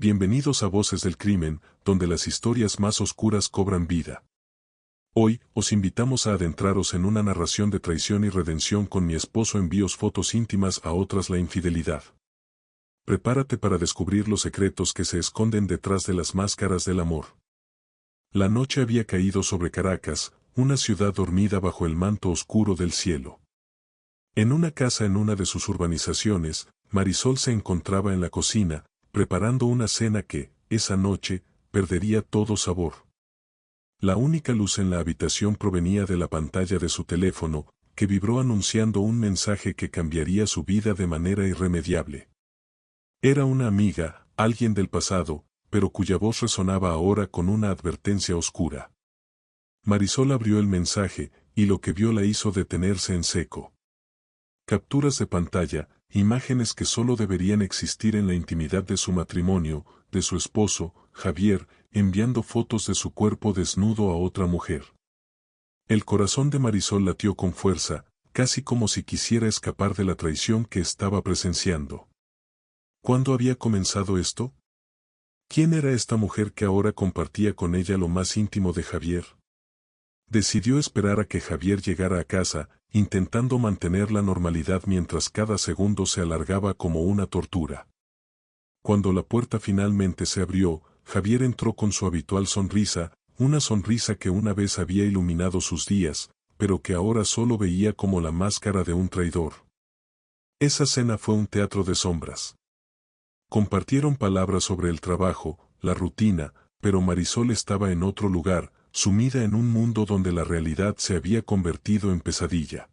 Bienvenidos a Voces del Crimen, donde las historias más oscuras cobran vida. Hoy, os invitamos a adentraros en una narración de traición y redención con mi esposo envíos fotos íntimas a otras la infidelidad. Prepárate para descubrir los secretos que se esconden detrás de las máscaras del amor. La noche había caído sobre Caracas, una ciudad dormida bajo el manto oscuro del cielo. En una casa en una de sus urbanizaciones, Marisol se encontraba en la cocina, preparando una cena que, esa noche, perdería todo sabor. La única luz en la habitación provenía de la pantalla de su teléfono, que vibró anunciando un mensaje que cambiaría su vida de manera irremediable. Era una amiga, alguien del pasado, pero cuya voz resonaba ahora con una advertencia oscura. Marisol abrió el mensaje, y lo que vio la hizo detenerse en seco. Capturas de pantalla, imágenes que solo deberían existir en la intimidad de su matrimonio, de su esposo, Javier, enviando fotos de su cuerpo desnudo a otra mujer. El corazón de Marisol latió con fuerza, casi como si quisiera escapar de la traición que estaba presenciando. ¿Cuándo había comenzado esto? ¿Quién era esta mujer que ahora compartía con ella lo más íntimo de Javier? Decidió esperar a que Javier llegara a casa, intentando mantener la normalidad mientras cada segundo se alargaba como una tortura. Cuando la puerta finalmente se abrió, Javier entró con su habitual sonrisa, una sonrisa que una vez había iluminado sus días, pero que ahora solo veía como la máscara de un traidor. Esa cena fue un teatro de sombras. Compartieron palabras sobre el trabajo, la rutina, pero Marisol estaba en otro lugar, sumida en un mundo donde la realidad se había convertido en pesadilla.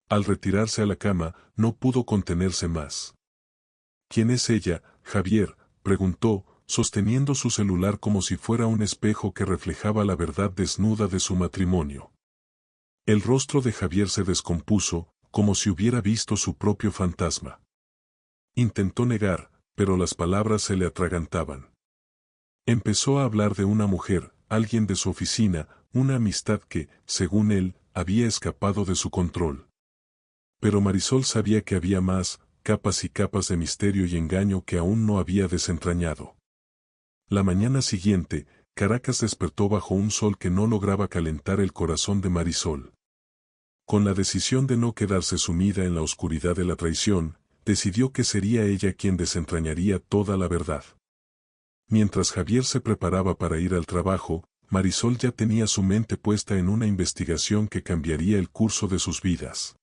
Al retirarse a la cama, no pudo contenerse más. ¿Quién es ella, Javier?, preguntó, sosteniendo su celular como si fuera un espejo que reflejaba la verdad desnuda de su matrimonio. El rostro de Javier se descompuso, como si hubiera visto su propio fantasma. Intentó negar, pero las palabras se le atragantaban. Empezó a hablar de una mujer, alguien de su oficina, una amistad que, según él, había escapado de su control. Pero Marisol sabía que había más, capas y capas de misterio y engaño que aún no había desentrañado. La mañana siguiente, Caracas despertó bajo un sol que no lograba calentar el corazón de Marisol. Con la decisión de no quedarse sumida en la oscuridad de la traición, decidió que sería ella quien desentrañaría toda la verdad. Mientras Javier se preparaba para ir al trabajo, Marisol ya tenía su mente puesta en una investigación que cambiaría el curso de sus vidas.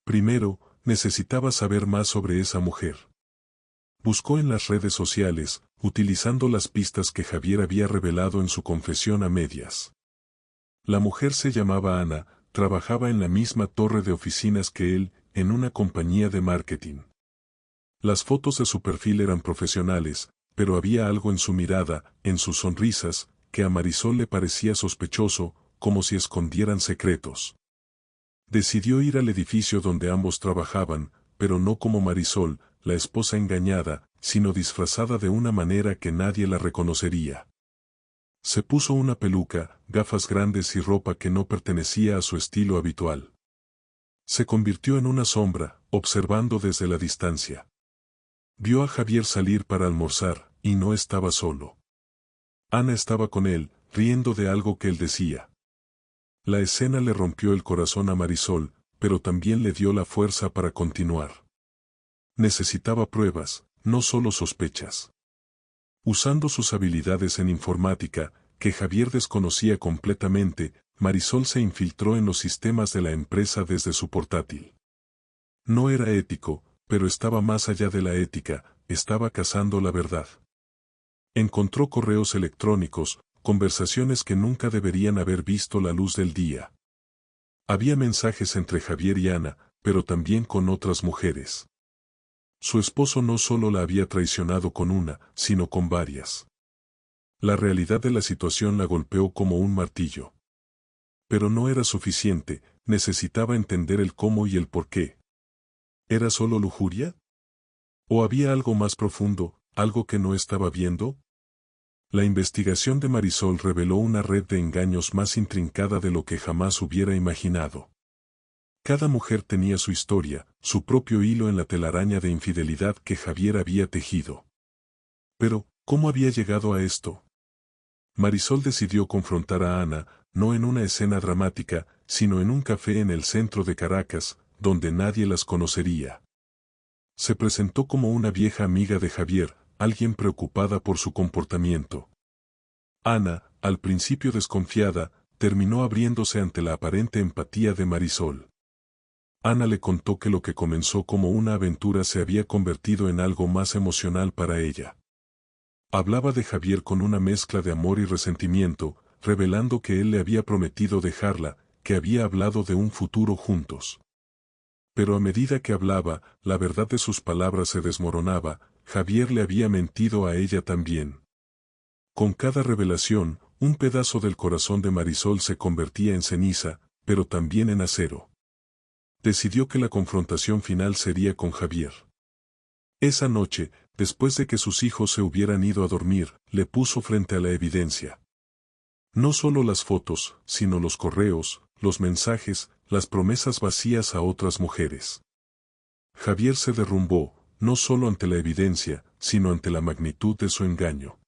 Primero, necesitaba saber más sobre esa mujer. Buscó en las redes sociales, utilizando las pistas que Javier había revelado en su confesión a medias. La mujer se llamaba Ana, trabajaba en la misma torre de oficinas que él, en una compañía de marketing. Las fotos de su perfil eran profesionales, pero había algo en su mirada, en sus sonrisas, que a Marisol le parecía sospechoso, como si escondieran secretos. Decidió ir al edificio donde ambos trabajaban, pero no como Marisol, la esposa engañada, sino disfrazada de una manera que nadie la reconocería. Se puso una peluca, gafas grandes y ropa que no pertenecía a su estilo habitual. Se convirtió en una sombra, observando desde la distancia. Vio a Javier salir para almorzar, y no estaba solo. Ana estaba con él, riendo de algo que él decía. La escena le rompió el corazón a Marisol, pero también le dio la fuerza para continuar. Necesitaba pruebas, no solo sospechas. Usando sus habilidades en informática, que Javier desconocía completamente, Marisol se infiltró en los sistemas de la empresa desde su portátil. No era ético, pero estaba más allá de la ética, estaba cazando la verdad. Encontró correos electrónicos, conversaciones que nunca deberían haber visto la luz del día. Había mensajes entre Javier y Ana, pero también con otras mujeres. Su esposo no solo la había traicionado con una, sino con varias. La realidad de la situación la golpeó como un martillo. Pero no era suficiente, necesitaba entender el cómo y el por qué. ¿Era solo lujuria? ¿O había algo más profundo, algo que no estaba viendo? La investigación de Marisol reveló una red de engaños más intrincada de lo que jamás hubiera imaginado. Cada mujer tenía su historia, su propio hilo en la telaraña de infidelidad que Javier había tejido. Pero, ¿cómo había llegado a esto? Marisol decidió confrontar a Ana, no en una escena dramática, sino en un café en el centro de Caracas, donde nadie las conocería. Se presentó como una vieja amiga de Javier, alguien preocupada por su comportamiento. Ana, al principio desconfiada, terminó abriéndose ante la aparente empatía de Marisol. Ana le contó que lo que comenzó como una aventura se había convertido en algo más emocional para ella. Hablaba de Javier con una mezcla de amor y resentimiento, revelando que él le había prometido dejarla, que había hablado de un futuro juntos. Pero a medida que hablaba, la verdad de sus palabras se desmoronaba, Javier le había mentido a ella también. Con cada revelación, un pedazo del corazón de Marisol se convertía en ceniza, pero también en acero. Decidió que la confrontación final sería con Javier. Esa noche, después de que sus hijos se hubieran ido a dormir, le puso frente a la evidencia. No solo las fotos, sino los correos, los mensajes, las promesas vacías a otras mujeres. Javier se derrumbó, no solo ante la evidencia, sino ante la magnitud de su engaño.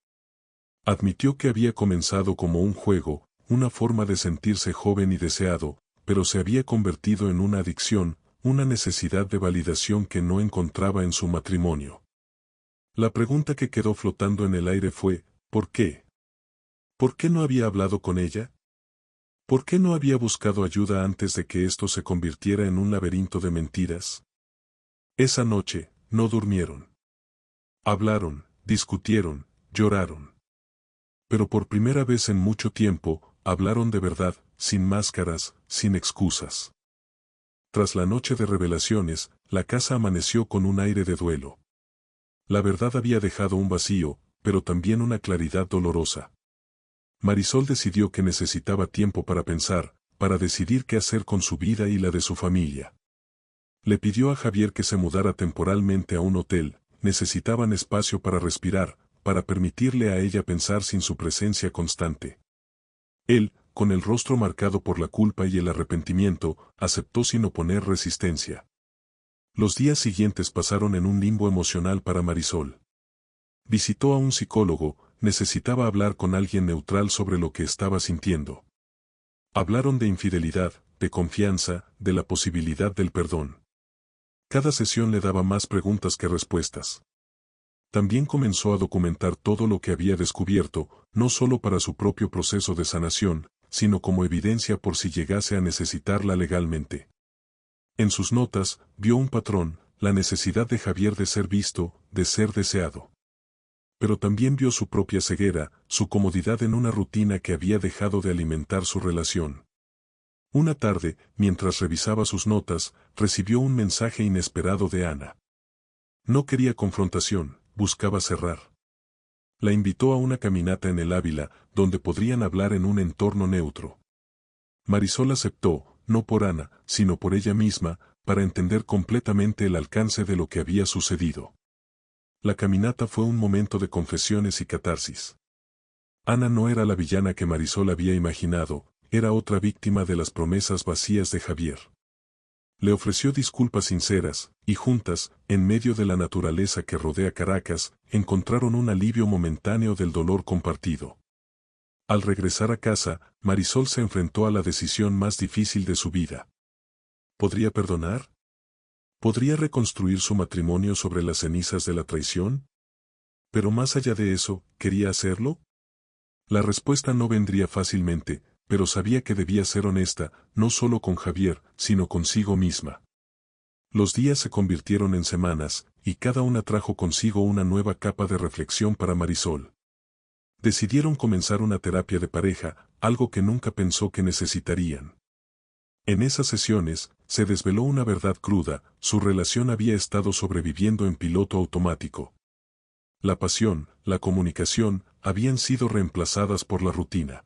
Admitió que había comenzado como un juego, una forma de sentirse joven y deseado, pero se había convertido en una adicción, una necesidad de validación que no encontraba en su matrimonio. La pregunta que quedó flotando en el aire fue, ¿por qué? ¿Por qué no había hablado con ella? ¿Por qué no había buscado ayuda antes de que esto se convirtiera en un laberinto de mentiras? Esa noche, no durmieron. Hablaron, discutieron, lloraron. Pero por primera vez en mucho tiempo, hablaron de verdad, sin máscaras, sin excusas. Tras la noche de revelaciones, la casa amaneció con un aire de duelo. La verdad había dejado un vacío, pero también una claridad dolorosa. Marisol decidió que necesitaba tiempo para pensar, para decidir qué hacer con su vida y la de su familia. Le pidió a Javier que se mudara temporalmente a un hotel, necesitaban espacio para respirar, para permitirle a ella pensar sin su presencia constante. Él, con el rostro marcado por la culpa y el arrepentimiento, aceptó sin oponer resistencia. Los días siguientes pasaron en un limbo emocional para Marisol. Visitó a un psicólogo, necesitaba hablar con alguien neutral sobre lo que estaba sintiendo. Hablaron de infidelidad, de confianza, de la posibilidad del perdón. Cada sesión le daba más preguntas que respuestas. También comenzó a documentar todo lo que había descubierto, no solo para su propio proceso de sanación, sino como evidencia por si llegase a necesitarla legalmente. En sus notas, vio un patrón, la necesidad de Javier de ser visto, de ser deseado. Pero también vio su propia ceguera, su comodidad en una rutina que había dejado de alimentar su relación. Una tarde, mientras revisaba sus notas, recibió un mensaje inesperado de Ana. No quería confrontación, buscaba cerrar. La invitó a una caminata en el Ávila, donde podrían hablar en un entorno neutro. Marisol aceptó, no por Ana, sino por ella misma, para entender completamente el alcance de lo que había sucedido. La caminata fue un momento de confesiones y catarsis. Ana no era la villana que Marisol había imaginado, era otra víctima de las promesas vacías de Javier. Le ofreció disculpas sinceras, y juntas, en medio de la naturaleza que rodea Caracas, encontraron un alivio momentáneo del dolor compartido. Al regresar a casa, Marisol se enfrentó a la decisión más difícil de su vida. ¿Podría perdonar? ¿Podría reconstruir su matrimonio sobre las cenizas de la traición? Pero más allá de eso, ¿quería hacerlo? La respuesta no vendría fácilmente, pero sabía que debía ser honesta, no solo con Javier, sino consigo misma. Los días se convirtieron en semanas, y cada una trajo consigo una nueva capa de reflexión para Marisol. Decidieron comenzar una terapia de pareja, algo que nunca pensó que necesitarían. En esas sesiones, se desveló una verdad cruda, su relación había estado sobreviviendo en piloto automático. La pasión, la comunicación, habían sido reemplazadas por la rutina.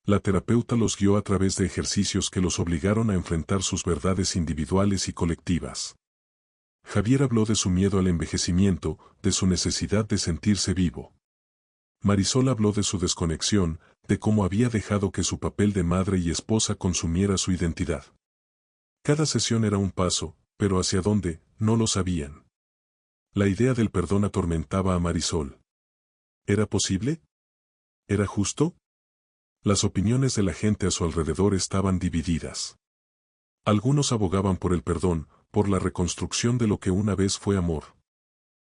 La terapeuta los guió a través de ejercicios que los obligaron a enfrentar sus verdades individuales y colectivas. Javier habló de su miedo al envejecimiento, de su necesidad de sentirse vivo. Marisol habló de su desconexión, de cómo había dejado que su papel de madre y esposa consumiera su identidad. Cada sesión era un paso, pero hacia dónde, no lo sabían. La idea del perdón atormentaba a Marisol. ¿Era posible? ¿Era justo? Las opiniones de la gente a su alrededor estaban divididas. Algunos abogaban por el perdón, por la reconstrucción de lo que una vez fue amor.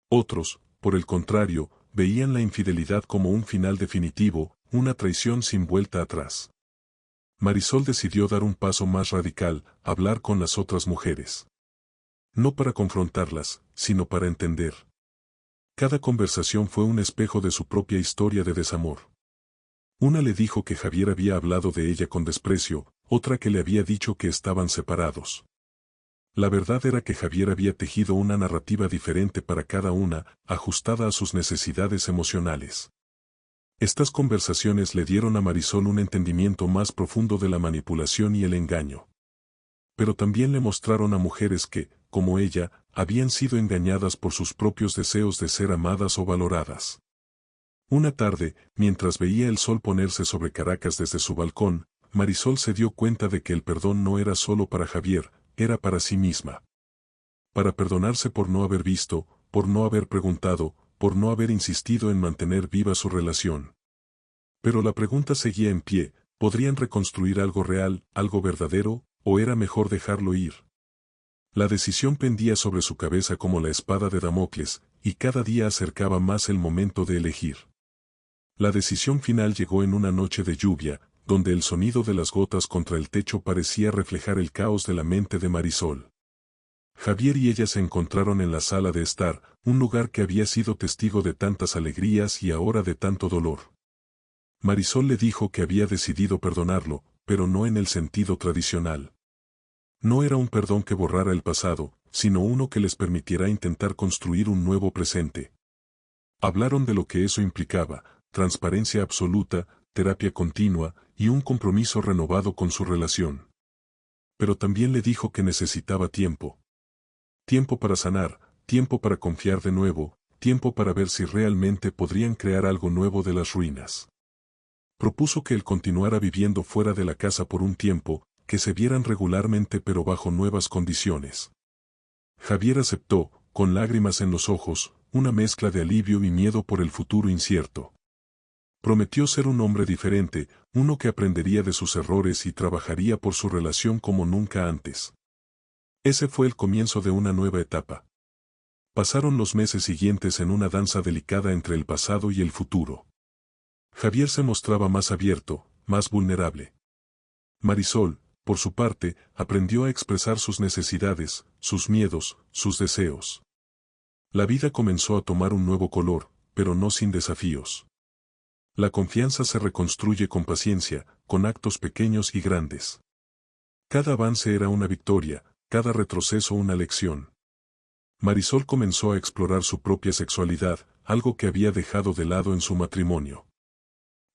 Otros, por el contrario, veían la infidelidad como un final definitivo, una traición sin vuelta atrás. Marisol decidió dar un paso más radical, hablar con las otras mujeres. No para confrontarlas, sino para entender. Cada conversación fue un espejo de su propia historia de desamor. Una le dijo que Javier había hablado de ella con desprecio, otra que le había dicho que estaban separados. La verdad era que Javier había tejido una narrativa diferente para cada una, ajustada a sus necesidades emocionales. Estas conversaciones le dieron a Marisol un entendimiento más profundo de la manipulación y el engaño. Pero también le mostraron a mujeres que, como ella, habían sido engañadas por sus propios deseos de ser amadas o valoradas. Una tarde, mientras veía el sol ponerse sobre Caracas desde su balcón, Marisol se dio cuenta de que el perdón no era solo para Javier, era para sí misma. Para perdonarse por no haber visto, por no haber preguntado, por no haber insistido en mantener viva su relación. Pero la pregunta seguía en pie, ¿podrían reconstruir algo real, algo verdadero, o era mejor dejarlo ir? La decisión pendía sobre su cabeza como la espada de Damocles, y cada día acercaba más el momento de elegir. La decisión final llegó en una noche de lluvia, donde el sonido de las gotas contra el techo parecía reflejar el caos de la mente de Marisol. Javier y ella se encontraron en la sala de estar, un lugar que había sido testigo de tantas alegrías y ahora de tanto dolor. Marisol le dijo que había decidido perdonarlo, pero no en el sentido tradicional. No era un perdón que borrara el pasado, sino uno que les permitiera intentar construir un nuevo presente. Hablaron de lo que eso implicaba, transparencia absoluta, terapia continua, y un compromiso renovado con su relación. Pero también le dijo que necesitaba tiempo. Tiempo para sanar, tiempo para confiar de nuevo, tiempo para ver si realmente podrían crear algo nuevo de las ruinas. Propuso que él continuara viviendo fuera de la casa por un tiempo, que se vieran regularmente pero bajo nuevas condiciones. Javier aceptó, con lágrimas en los ojos, una mezcla de alivio y miedo por el futuro incierto. Prometió ser un hombre diferente, uno que aprendería de sus errores y trabajaría por su relación como nunca antes. Ese fue el comienzo de una nueva etapa. Pasaron los meses siguientes en una danza delicada entre el pasado y el futuro. Javier se mostraba más abierto, más vulnerable. Marisol, por su parte, aprendió a expresar sus necesidades, sus miedos, sus deseos. La vida comenzó a tomar un nuevo color, pero no sin desafíos. La confianza se reconstruye con paciencia, con actos pequeños y grandes. Cada avance era una victoria, cada retroceso una lección. Marisol comenzó a explorar su propia sexualidad, algo que había dejado de lado en su matrimonio.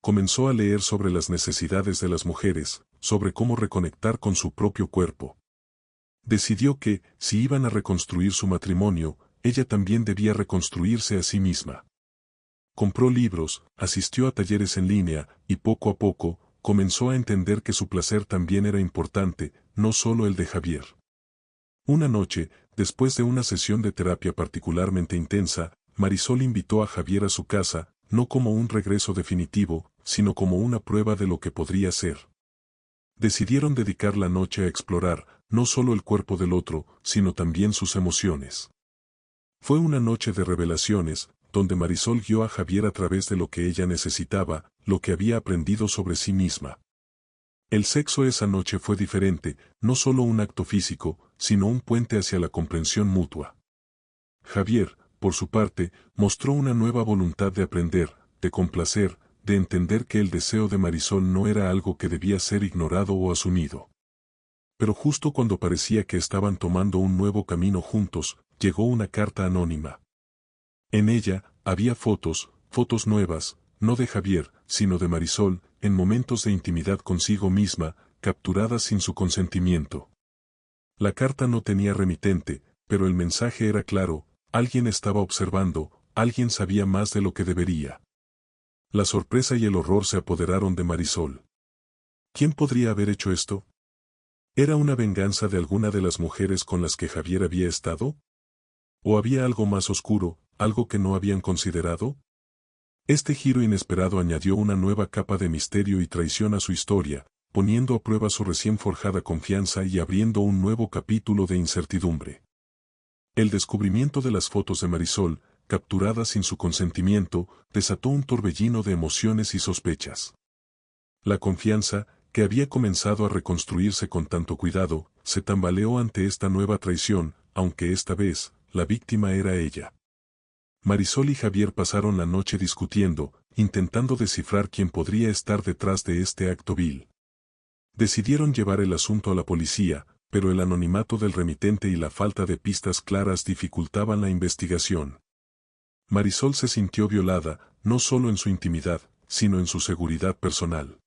Comenzó a leer sobre las necesidades de las mujeres, sobre cómo reconectar con su propio cuerpo. Decidió que, si iban a reconstruir su matrimonio, ella también debía reconstruirse a sí misma. Compró libros, asistió a talleres en línea, y poco a poco, comenzó a entender que su placer también era importante, no solo el de Javier. Una noche, después de una sesión de terapia particularmente intensa, Marisol invitó a Javier a su casa, no como un regreso definitivo, sino como una prueba de lo que podría ser. Decidieron dedicar la noche a explorar, no solo el cuerpo del otro, sino también sus emociones. Fue una noche de revelaciones, donde Marisol guió a Javier a través de lo que ella necesitaba, lo que había aprendido sobre sí misma. El sexo esa noche fue diferente, no solo un acto físico, sino un puente hacia la comprensión mutua. Javier, por su parte, mostró una nueva voluntad de aprender, de complacer, de entender que el deseo de Marisol no era algo que debía ser ignorado o asumido. Pero justo cuando parecía que estaban tomando un nuevo camino juntos, llegó una carta anónima. En ella, había fotos nuevas, no de Javier, sino de Marisol, en momentos de intimidad consigo misma, capturadas sin su consentimiento. La carta no tenía remitente, pero el mensaje era claro, alguien estaba observando, alguien sabía más de lo que debería. La sorpresa y el horror se apoderaron de Marisol. ¿Quién podría haber hecho esto? ¿Era una venganza de alguna de las mujeres con las que Javier había estado? ¿O había algo más oscuro, algo que no habían considerado? Este giro inesperado añadió una nueva capa de misterio y traición a su historia, poniendo a prueba su recién forjada confianza y abriendo un nuevo capítulo de incertidumbre. El descubrimiento de las fotos de Marisol, capturadas sin su consentimiento, desató un torbellino de emociones y sospechas. La confianza, que había comenzado a reconstruirse con tanto cuidado, se tambaleó ante esta nueva traición, aunque esta vez, la víctima era ella. Marisol y Javier pasaron la noche discutiendo, intentando descifrar quién podría estar detrás de este acto vil. Decidieron llevar el asunto a la policía, pero el anonimato del remitente y la falta de pistas claras dificultaban la investigación. Marisol se sintió violada, no solo en su intimidad, sino en su seguridad personal.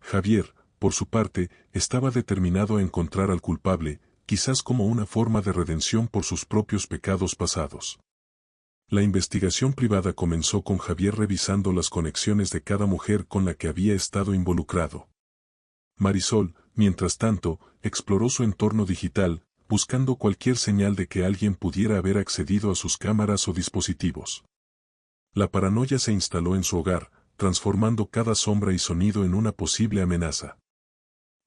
Javier, por su parte, estaba determinado a encontrar al culpable, quizás como una forma de redención por sus propios pecados pasados. La investigación privada comenzó con Javier revisando las conexiones de cada mujer con la que había estado involucrado. Marisol, mientras tanto, exploró su entorno digital, buscando cualquier señal de que alguien pudiera haber accedido a sus cámaras o dispositivos. La paranoia se instaló en su hogar, transformando cada sombra y sonido en una posible amenaza.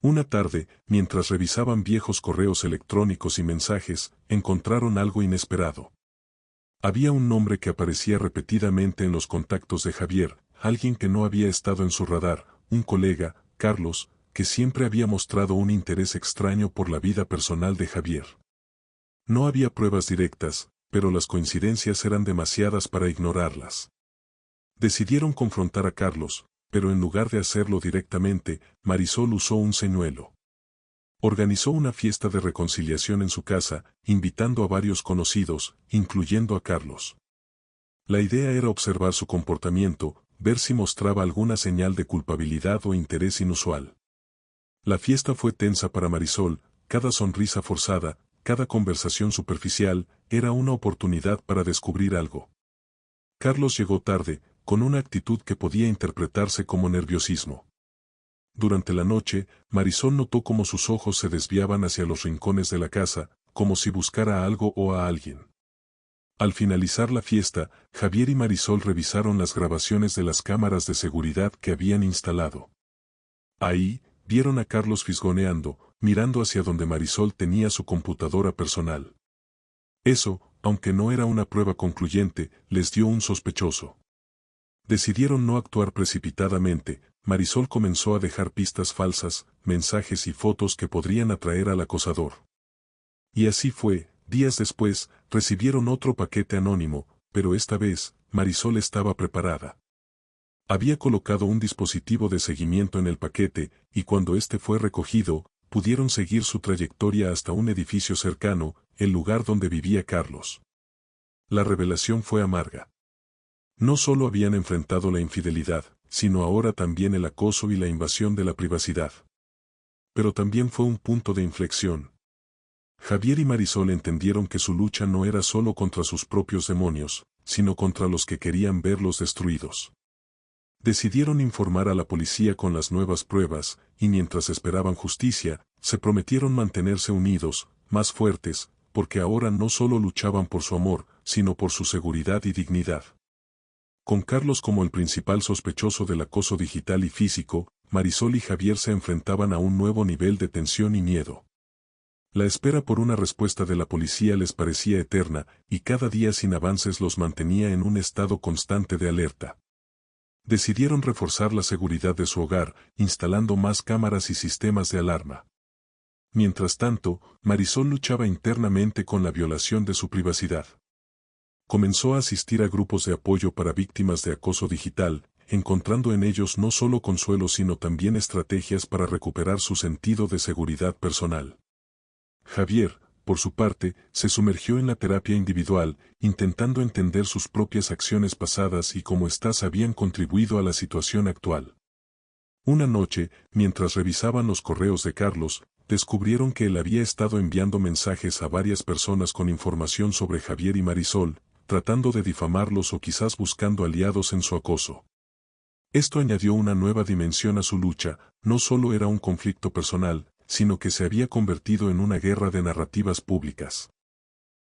Una tarde, mientras revisaban viejos correos electrónicos y mensajes, encontraron algo inesperado. Había un nombre que aparecía repetidamente en los contactos de Javier, alguien que no había estado en su radar, un colega, Carlos, que siempre había mostrado un interés extraño por la vida personal de Javier. No había pruebas directas, pero las coincidencias eran demasiadas para ignorarlas. Decidieron confrontar a Carlos, pero en lugar de hacerlo directamente, Marisol usó un señuelo. Organizó una fiesta de reconciliación en su casa, invitando a varios conocidos, incluyendo a Carlos. La idea era observar su comportamiento, ver si mostraba alguna señal de culpabilidad o interés inusual. La fiesta fue tensa para Marisol, cada sonrisa forzada, cada conversación superficial, era una oportunidad para descubrir algo. Carlos llegó tarde, con una actitud que podía interpretarse como nerviosismo. Durante la noche, Marisol notó cómo sus ojos se desviaban hacia los rincones de la casa, como si buscara algo o a alguien. Al finalizar la fiesta, Javier y Marisol revisaron las grabaciones de las cámaras de seguridad que habían instalado. Ahí, vieron a Carlos fisgoneando, mirando hacia donde Marisol tenía su computadora personal. Eso, aunque no era una prueba concluyente, les dio un sospechoso. Decidieron no actuar precipitadamente. Marisol comenzó a dejar pistas falsas, mensajes y fotos que podrían atraer al acosador. Y así fue, días después, recibieron otro paquete anónimo, pero esta vez, Marisol estaba preparada. Había colocado un dispositivo de seguimiento en el paquete, y cuando este fue recogido, pudieron seguir su trayectoria hasta un edificio cercano, el lugar donde vivía Carlos. La revelación fue amarga. No solo habían enfrentado la infidelidad, sino ahora también el acoso y la invasión de la privacidad. Pero también fue un punto de inflexión. Javier y Marisol entendieron que su lucha no era solo contra sus propios demonios, sino contra los que querían verlos destruidos. Decidieron informar a la policía con las nuevas pruebas, y mientras esperaban justicia, se prometieron mantenerse unidos, más fuertes, porque ahora no solo luchaban por su amor, sino por su seguridad y dignidad. Con Carlos como el principal sospechoso del acoso digital y físico, Marisol y Javier se enfrentaban a un nuevo nivel de tensión y miedo. La espera por una respuesta de la policía les parecía eterna, y cada día sin avances los mantenía en un estado constante de alerta. Decidieron reforzar la seguridad de su hogar, instalando más cámaras y sistemas de alarma. Mientras tanto, Marisol luchaba internamente con la violación de su privacidad. Comenzó a asistir a grupos de apoyo para víctimas de acoso digital, encontrando en ellos no solo consuelo sino también estrategias para recuperar su sentido de seguridad personal. Javier, por su parte, se sumergió en la terapia individual, intentando entender sus propias acciones pasadas y cómo éstas habían contribuido a la situación actual. Una noche, mientras revisaban los correos de Carlos, descubrieron que él había estado enviando mensajes a varias personas con información sobre Javier y Marisol, tratando de difamarlos o quizás buscando aliados en su acoso. Esto añadió una nueva dimensión a su lucha, no solo era un conflicto personal, sino que se había convertido en una guerra de narrativas públicas.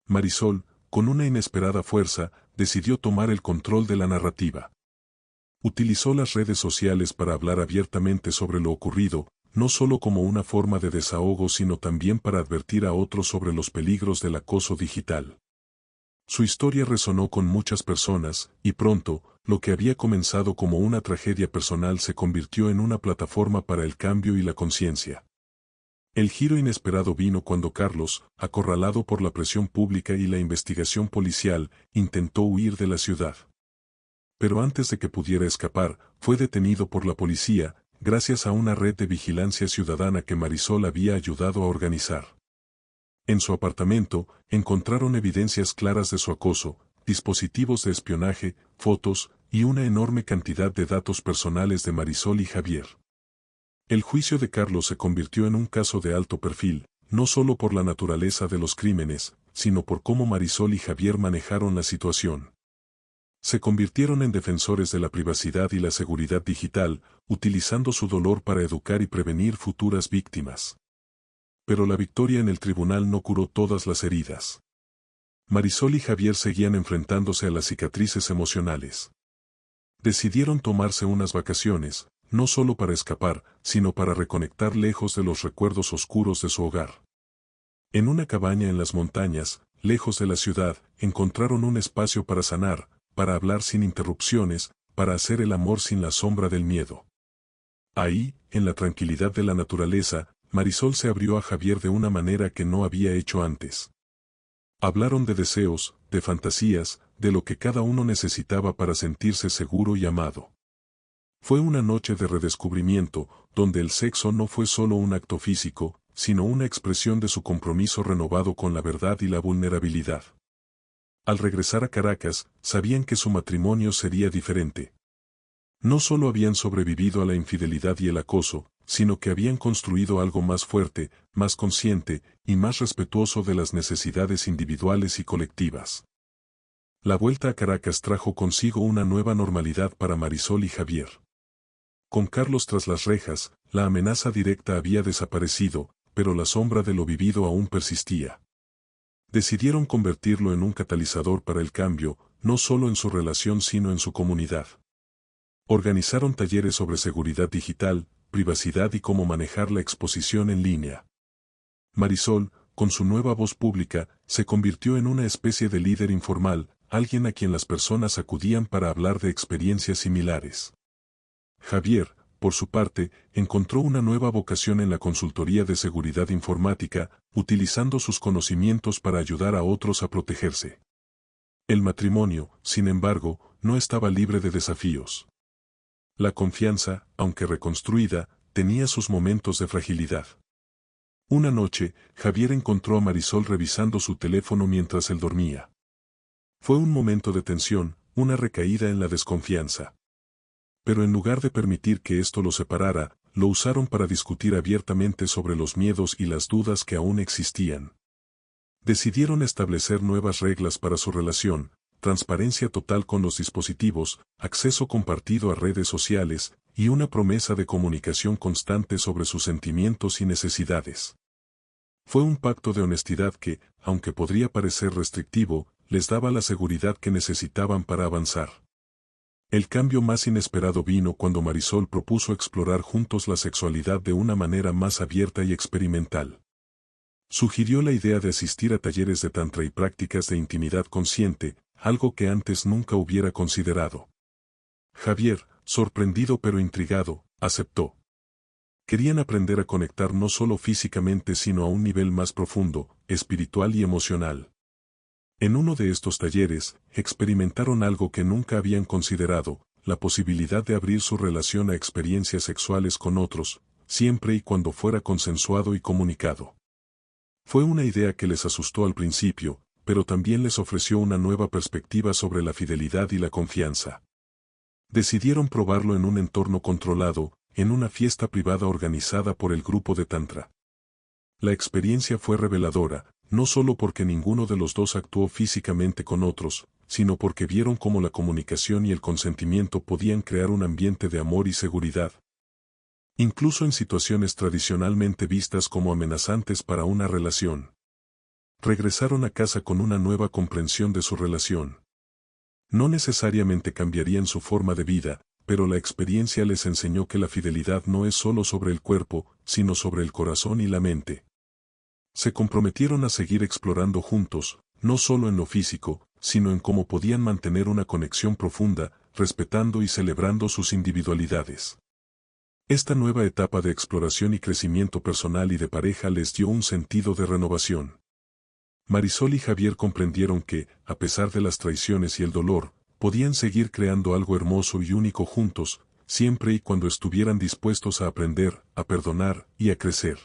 Marisol, con una inesperada fuerza, decidió tomar el control de la narrativa. Utilizó las redes sociales para hablar abiertamente sobre lo ocurrido, no solo como una forma de desahogo sino también para advertir a otros sobre los peligros del acoso digital. Su historia resonó con muchas personas, y pronto, lo que había comenzado como una tragedia personal se convirtió en una plataforma para el cambio y la conciencia. El giro inesperado vino cuando Carlos, acorralado por la presión pública y la investigación policial, intentó huir de la ciudad. Pero antes de que pudiera escapar, fue detenido por la policía, gracias a una red de vigilancia ciudadana que Marisol había ayudado a organizar. En su apartamento, encontraron evidencias claras de su acoso, dispositivos de espionaje, fotos, y una enorme cantidad de datos personales de Marisol y Javier. El juicio de Carlos se convirtió en un caso de alto perfil, no solo por la naturaleza de los crímenes, sino por cómo Marisol y Javier manejaron la situación. Se convirtieron en defensores de la privacidad y la seguridad digital, utilizando su dolor para educar y prevenir futuras víctimas. Pero la victoria en el tribunal no curó todas las heridas. Marisol y Javier seguían enfrentándose a las cicatrices emocionales. Decidieron tomarse unas vacaciones, no solo para escapar, sino para reconectar lejos de los recuerdos oscuros de su hogar. En una cabaña en las montañas, lejos de la ciudad, encontraron un espacio para sanar, para hablar sin interrupciones, para hacer el amor sin la sombra del miedo. Ahí, en la tranquilidad de la naturaleza, Marisol se abrió a Javier de una manera que no había hecho antes. Hablaron de deseos, de fantasías, de lo que cada uno necesitaba para sentirse seguro y amado. Fue una noche de redescubrimiento, donde el sexo no fue solo un acto físico, sino una expresión de su compromiso renovado con la verdad y la vulnerabilidad. Al regresar a Caracas, sabían que su matrimonio sería diferente. No solo habían sobrevivido a la infidelidad y el acoso, sino que habían construido algo más fuerte, más consciente, y más respetuoso de las necesidades individuales y colectivas. La vuelta a Caracas trajo consigo una nueva normalidad para Marisol y Javier. Con Carlos tras las rejas, la amenaza directa había desaparecido, pero la sombra de lo vivido aún persistía. Decidieron convertirlo en un catalizador para el cambio, no solo en su relación sino en su comunidad. Organizaron talleres sobre seguridad digital, privacidad y cómo manejar la exposición en línea. Marisol, con su nueva voz pública, se convirtió en una especie de líder informal, alguien a quien las personas acudían para hablar de experiencias similares. Javier, por su parte, encontró una nueva vocación en la consultoría de seguridad informática, utilizando sus conocimientos para ayudar a otros a protegerse. El matrimonio, sin embargo, no estaba libre de desafíos. La confianza, aunque reconstruida, tenía sus momentos de fragilidad. Una noche, Javier encontró a Marisol revisando su teléfono mientras él dormía. Fue un momento de tensión, una recaída en la desconfianza. Pero en lugar de permitir que esto los separara, lo usaron para discutir abiertamente sobre los miedos y las dudas que aún existían. Decidieron establecer nuevas reglas para su relación, transparencia total con los dispositivos, acceso compartido a redes sociales, y una promesa de comunicación constante sobre sus sentimientos y necesidades. Fue un pacto de honestidad que, aunque podría parecer restrictivo, les daba la seguridad que necesitaban para avanzar. El cambio más inesperado vino cuando Marisol propuso explorar juntos la sexualidad de una manera más abierta y experimental. Sugirió la idea de asistir a talleres de tantra y prácticas de intimidad consciente, algo que antes nunca hubiera considerado. Javier, sorprendido pero intrigado, aceptó. Querían aprender a conectar no solo físicamente sino a un nivel más profundo, espiritual y emocional. En uno de estos talleres, experimentaron algo que nunca habían considerado, la posibilidad de abrir su relación a experiencias sexuales con otros, siempre y cuando fuera consensuado y comunicado. Fue una idea que les asustó al principio, pero también les ofreció una nueva perspectiva sobre la fidelidad y la confianza. Decidieron probarlo en un entorno controlado, en una fiesta privada organizada por el grupo de Tantra. La experiencia fue reveladora, no solo porque ninguno de los dos actuó físicamente con otros, sino porque vieron cómo la comunicación y el consentimiento podían crear un ambiente de amor y seguridad. Incluso en situaciones tradicionalmente vistas como amenazantes para una relación. Regresaron a casa con una nueva comprensión de su relación. No necesariamente cambiarían su forma de vida, pero la experiencia les enseñó que la fidelidad no es solo sobre el cuerpo, sino sobre el corazón y la mente. Se comprometieron a seguir explorando juntos, no solo en lo físico, sino en cómo podían mantener una conexión profunda, respetando y celebrando sus individualidades. Esta nueva etapa de exploración y crecimiento personal y de pareja les dio un sentido de renovación. Marisol y Javier comprendieron que, a pesar de las traiciones y el dolor, podían seguir creando algo hermoso y único juntos, siempre y cuando estuvieran dispuestos a aprender, a perdonar y a crecer.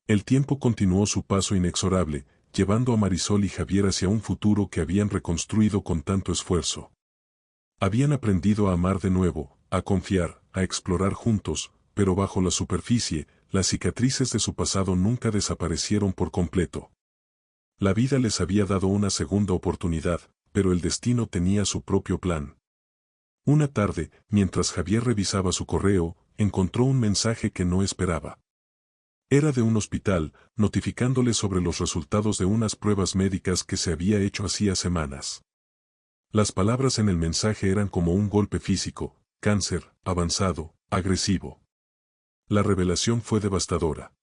El tiempo continuó su paso inexorable, llevando a Marisol y Javier hacia un futuro que habían reconstruido con tanto esfuerzo. Habían aprendido a amar de nuevo, a confiar, a explorar juntos, pero bajo la superficie, las cicatrices de su pasado nunca desaparecieron por completo. La vida les había dado una segunda oportunidad, pero el destino tenía su propio plan. Una tarde, mientras Javier revisaba su correo, encontró un mensaje que no esperaba. Era de un hospital, notificándole sobre los resultados de unas pruebas médicas que se había hecho hacía semanas. Las palabras en el mensaje eran como un golpe físico: cáncer, avanzado, agresivo. La revelación fue devastadora.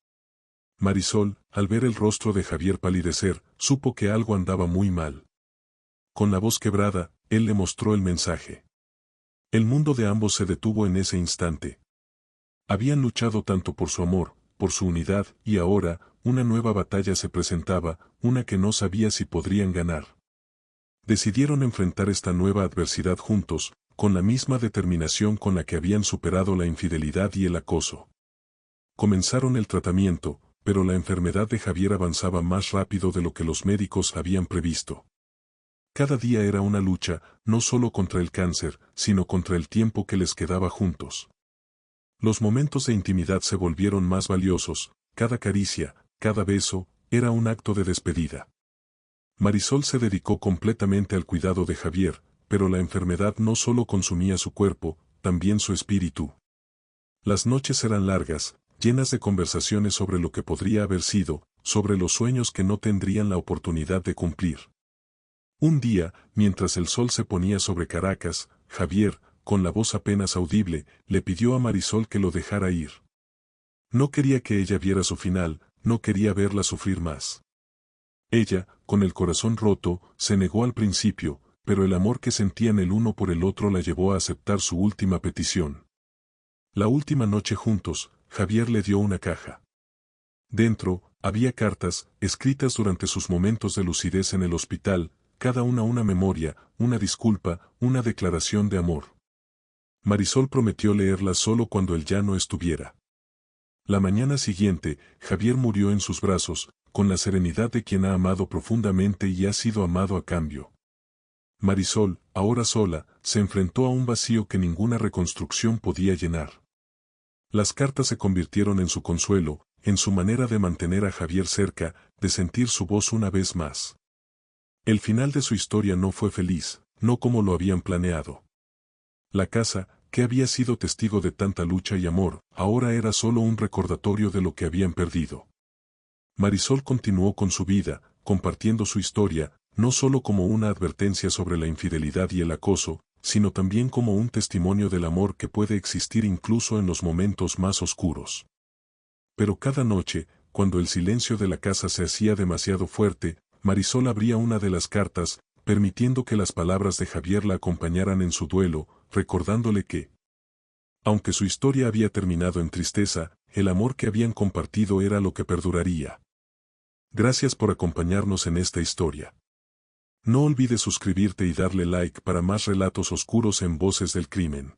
Marisol, al ver el rostro de Javier palidecer, supo que algo andaba muy mal. Con la voz quebrada, él le mostró el mensaje. El mundo de ambos se detuvo en ese instante. Habían luchado tanto por su amor, por su unidad, y ahora, una nueva batalla se presentaba, una que no sabía si podrían ganar. Decidieron enfrentar esta nueva adversidad juntos, con la misma determinación con la que habían superado la infidelidad y el acoso. Comenzaron el tratamiento, pero la enfermedad de Javier avanzaba más rápido de lo que los médicos habían previsto. Cada día era una lucha, no solo contra el cáncer, sino contra el tiempo que les quedaba juntos. Los momentos de intimidad se volvieron más valiosos, cada caricia, cada beso, era un acto de despedida. Marisol se dedicó completamente al cuidado de Javier, pero la enfermedad no solo consumía su cuerpo, también su espíritu. Las noches eran largas, llenas de conversaciones sobre lo que podría haber sido, sobre los sueños que no tendrían la oportunidad de cumplir. Un día, mientras el sol se ponía sobre Caracas, Javier, con la voz apenas audible, le pidió a Marisol que lo dejara ir. No quería que ella viera su final, no quería verla sufrir más. Ella, con el corazón roto, se negó al principio, pero el amor que sentían el uno por el otro la llevó a aceptar su última petición. La última noche juntos, Javier le dio una caja. Dentro, había cartas, escritas durante sus momentos de lucidez en el hospital, cada una memoria, una disculpa, una declaración de amor. Marisol prometió leerlas solo cuando él ya no estuviera. La mañana siguiente, Javier murió en sus brazos, con la serenidad de quien ha amado profundamente y ha sido amado a cambio. Marisol, ahora sola, se enfrentó a un vacío que ninguna reconstrucción podía llenar. Las cartas se convirtieron en su consuelo, en su manera de mantener a Javier cerca, de sentir su voz una vez más. El final de su historia no fue feliz, no como lo habían planeado. La casa, que había sido testigo de tanta lucha y amor, ahora era solo un recordatorio de lo que habían perdido. Marisol continuó con su vida, compartiendo su historia, no solo como una advertencia sobre la infidelidad y el acoso, sino también como un testimonio del amor que puede existir incluso en los momentos más oscuros. Pero cada noche, cuando el silencio de la casa se hacía demasiado fuerte, Marisol abría una de las cartas, permitiendo que las palabras de Javier la acompañaran en su duelo, recordándole que, aunque su historia había terminado en tristeza, el amor que habían compartido era lo que perduraría. Gracias por acompañarnos en esta historia. No olvides suscribirte y darle like para más relatos oscuros en Voces del Crimen.